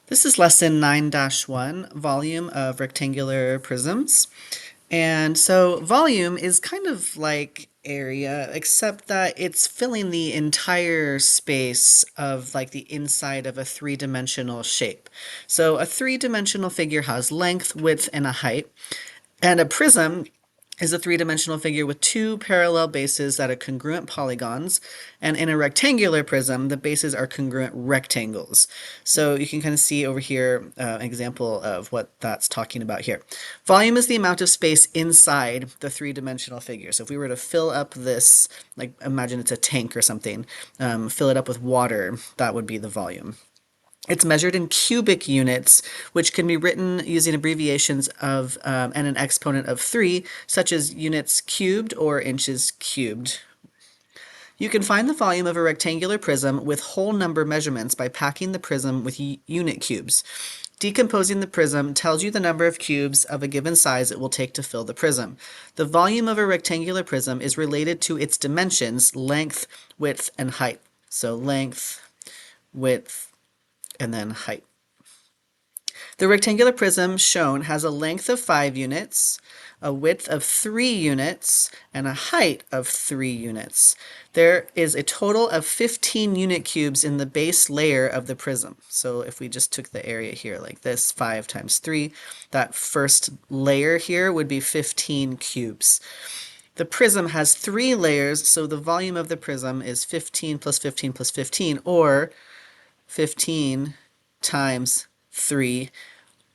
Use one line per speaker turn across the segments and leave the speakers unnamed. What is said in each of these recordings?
This is lesson 9-1, volume of rectangular prisms. And so volume is kind of like area, except that it's filling the entire space of like the inside of a three-dimensional shape. So a three-dimensional figure has length, width, and a height. And a prism is a three-dimensional figure with two parallel bases that are congruent polygons. And in a rectangular prism, the bases are congruent rectangles. So you can kind of see over here an example of what that's talking about here. Volume is the amount of space inside the three-dimensional figure. So if we were to fill up this, like imagine it's a tank or something, fill it up with water, that would be the volume. It's measured in cubic units, which can be written using abbreviations of and an exponent of 3, such as units cubed or inches cubed. You can find the volume of a rectangular prism with whole number measurements by packing the prism with unit cubes. Decomposing the prism tells you the number of cubes of a given size it will take to fill the prism. The volume of a rectangular prism is related to its dimensions, length, width, and height. So length, width, and then height. The rectangular prism shown has a length of 5 units, a width of 3 units, and a height of 3 units. There is a total of 15 unit cubes in the base layer of the prism. So if we just took the area here like this, 5 times 3, that first layer here would be 15 cubes. The prism has 3 layers, so the volume of the prism is 15 plus 15 plus 15, or 15 times 3,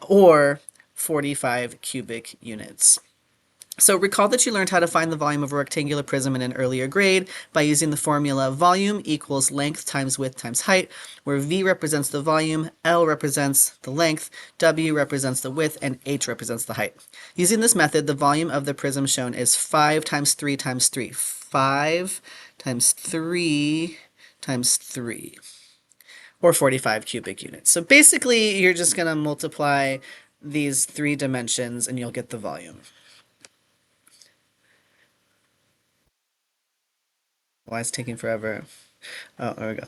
or 45 cubic units. So recall that you learned how to find the volume of a rectangular prism in an earlier grade by using the formula volume equals length times width times height, where V represents the volume, L represents the length, W represents the width, and H represents the height. Using this method, the volume of the prism shown is 5 times 3 times 3. 5 times 3 times 3, or 45 cubic units. So basically, you're just going to multiply these 3 dimensions and you'll get the volume. Why is it taking forever? Oh, there we go.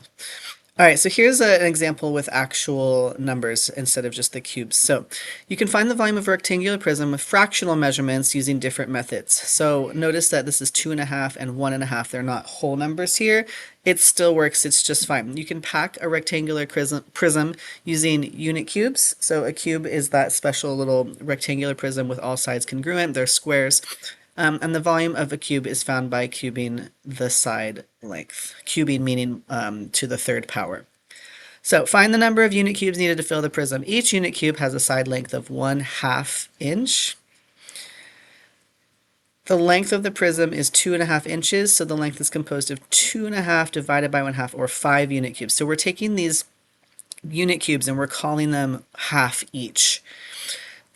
All right, so here's an example with actual numbers instead of just the cubes. So you can find the volume of a rectangular prism with fractional measurements using different methods. So notice that this is 2.5 and 1.5. They're not whole numbers here. It still works. It's just fine. You can pack a rectangular prism using unit cubes. So a cube is that special little rectangular prism with all sides congruent. They're squares. And the volume of a cube is found by cubing the side length. Cubing meaning to the third power. So find the number of unit cubes needed to fill the prism. Each unit cube has a side length of 1/2 inch. The length of the prism is 2.5 inches, so the length is composed of 2.5 divided by 1/2, or 5 unit cubes. So we're taking these unit cubes and we're calling them half each.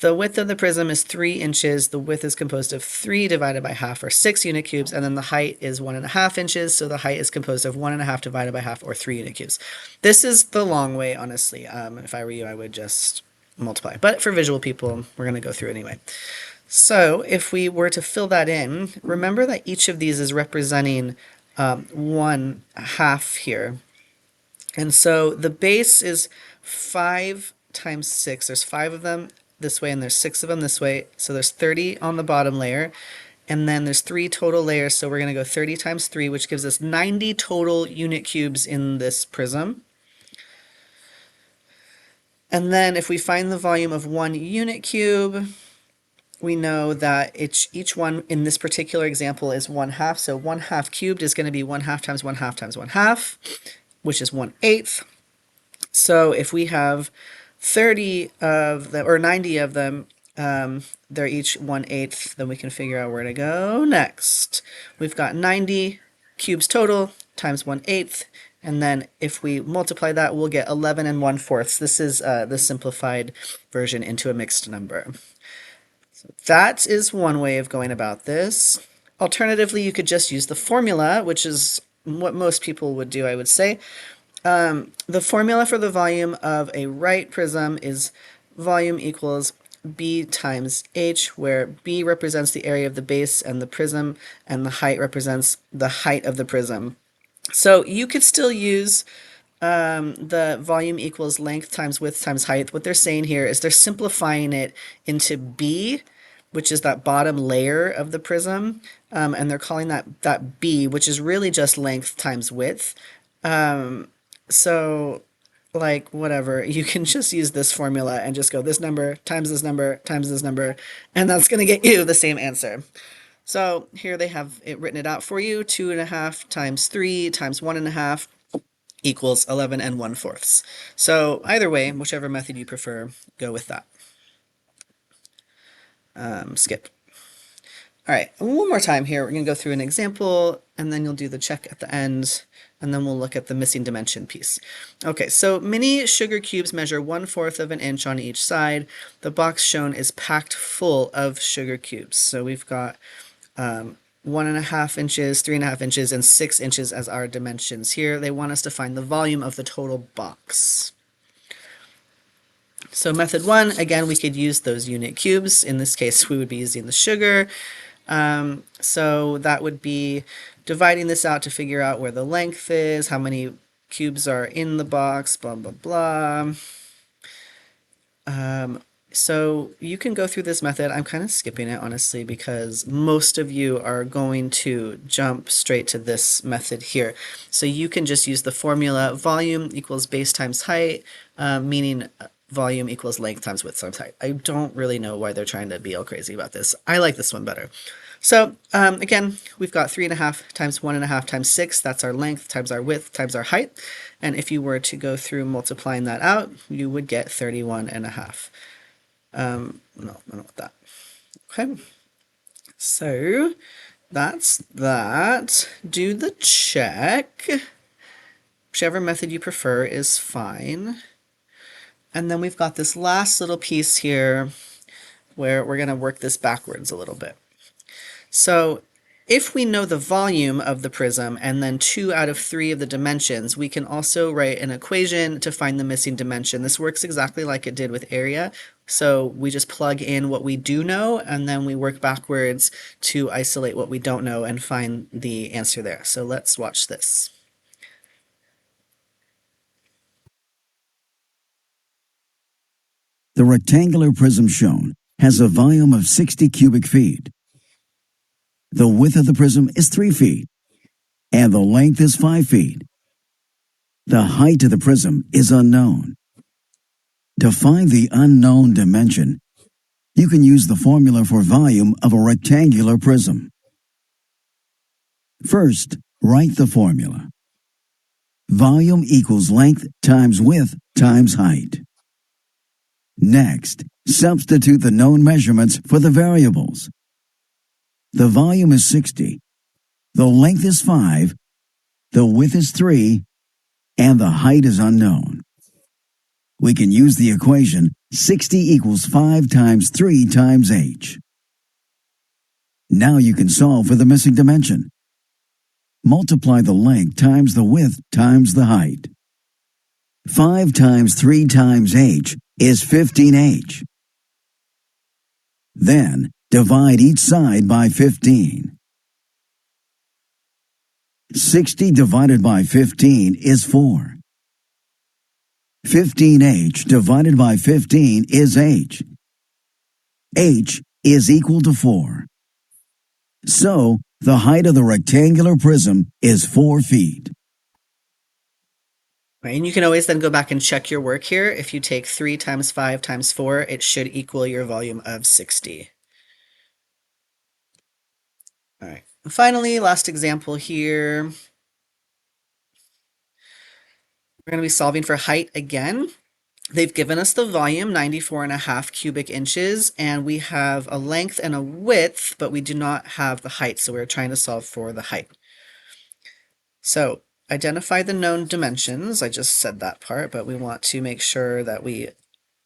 The width of the prism is 3 inches. The width is composed of 3 divided by half, or 6 unit cubes, and then the height is 1.5 inches, so the height is composed of 1.5 divided by half, or 3 unit cubes. This is the long way, honestly. If I were you, I would just multiply. But for visual people, we're going to go through anyway. So if we were to fill that in, remember that each of these is representing 1/2 here. And so the base is 5 times 6. There's 5 of them this way and there's 6 of them this way. So there's 30 on the bottom layer. And then there's 3 total layers. So we're going to go 30 times 3, which gives us 90 total unit cubes in this prism. And then if we find the volume of 1 unit cube, we know that each one in this particular example is 1/2. So 1/2 cubed is going to be 1/2 times 1/2 times 1/2, which is 1/8. So if we have 30 of them, or 90 of them, they're each 1/8, then we can figure out where to go next. We've got 90 cubes total times 1/8, and then if we multiply that, we'll get 11 and 1/4. This is the simplified version into a mixed number. So that is one way of going about this. Alternatively, you could just use the formula, which is what most people would do, I would say. The formula for the volume of a right prism is volume equals B times H, where B represents the area of the base and the prism, and the height represents the height of the prism. So you could still use the volume equals length times width times height. What they're saying here is they're simplifying it into B, which is that bottom layer of the prism, and they're calling that B, which is really just length times width. So like whatever, you can just use this formula and just go this number times this number times this number, and that's going to get you the same answer. So here they have it written it out for you. 2.5 times 3 times 1.5 equals 11 and 1/4. So either way, whichever method you prefer, go with that. Skip. All right, one more time here. We're going to go through an example, and then you'll do the check at the end, and then we'll look at the missing dimension piece. Okay, so mini sugar cubes measure 1/4 of an inch on each side. The box shown is packed full of sugar cubes. So we've got 1.5 inches, 3.5 inches, and 6 inches as our dimensions here. They want us to find the volume of the total box. So method one, again, we could use those unit cubes. In this case, we would be using the sugar. So that would be dividing this out to figure out where the length is, how many cubes are in the box, blah, blah, blah. So you can go through this method. I'm kind of skipping it, honestly, because most of you are going to jump straight to this method here. So you can just use the formula volume equals base times height, meaning volume equals length times width times height. I don't really know why they're trying to be all crazy about this. I like this one better. So again, we've got 3.5 times 1.5 times 6. That's our length times our width times our height. And if you were to go through multiplying that out, you would get 31.5. No, I don't want that. Okay. So that's that. Do the check. Whichever method you prefer is fine. And then we've got this last little piece here where we're going to work this backwards a little bit. So if we know the volume of the prism and then 2 out of 3 of the dimensions, we can also write an equation to find the missing dimension. This works exactly like it did with area. So we just plug in what we do know, and then we work backwards to isolate what we don't know and find the answer there. So let's watch this.
The rectangular prism shown has a volume of 60 cubic feet. The width of the prism is 3 feet, and the length is 5 feet. The height of the prism is unknown. To find the unknown dimension, you can use the formula for volume of a rectangular prism. First, write the formula. Volume equals length times width times height. Next, substitute the known measurements for the variables. The volume is 60, the length is 5, the width is 3, and the height is unknown. We can use the equation 60 equals 5 times 3 times h. Now you can solve for the missing dimension. Multiply the length times the width times the height. 5 times 3 times h is 15h. Then divide each side by 15. 60 divided by 15 is 4. 15h divided by 15 is h. h is equal to 4. So, the height of the rectangular prism is 4 feet.
Right, and you can always then go back and check your work here. If you take 3 times 5 times 4, it should equal your volume of 60. All right, and finally, last example here. We're going to be solving for height again. They've given us the volume, 94.5 cubic inches, and we have a length and a width, but we do not have the height, so we're trying to solve for the height. So identify the known dimensions. I just said that part, but we want to make sure that we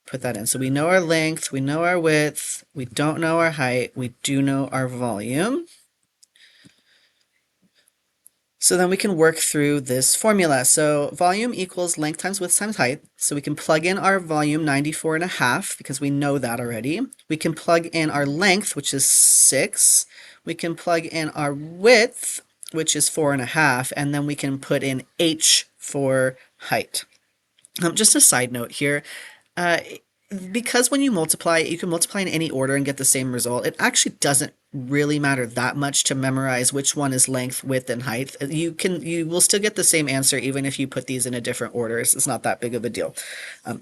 put that in. So we know our length, we know our width, we don't know our height, we do know our volume. So then we can work through this formula. So volume equals length times width times height. So we can plug in our volume 94.5 because we know that already. We can plug in our length, which is 6. We can plug in our width, which is 4.5, and then we can put in h for height. Just a side note here, uh, because when you multiply, you can multiply in any order and get the same result. It actually doesn't really matter that much to memorize which one is length, width, and height. You will still get the same answer even if you put these in a different order. It's not that big of a deal.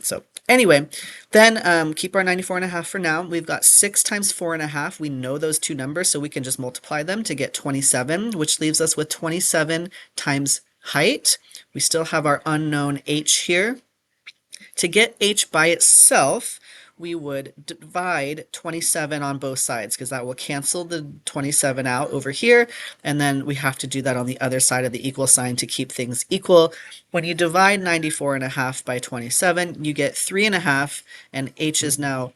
So anyway, then keep our 94.5 for now. We've got 6 times 4.5. We know those two numbers, so we can just multiply them to get 27, which leaves us with 27 times height. We still have our unknown h here. To get h by itself, we would divide 27 on both sides because that will cancel the 27 out over here. And then we have to do that on the other side of the equal sign to keep things equal. When you divide 94.5 by 27, you get 3.5, and h is now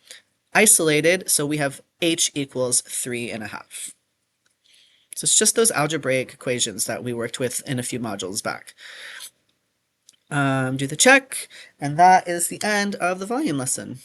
isolated. So we have h equals 3.5. So it's just those algebraic equations that we worked with in a few modules back. Do the check, and that is the end of the volume lesson.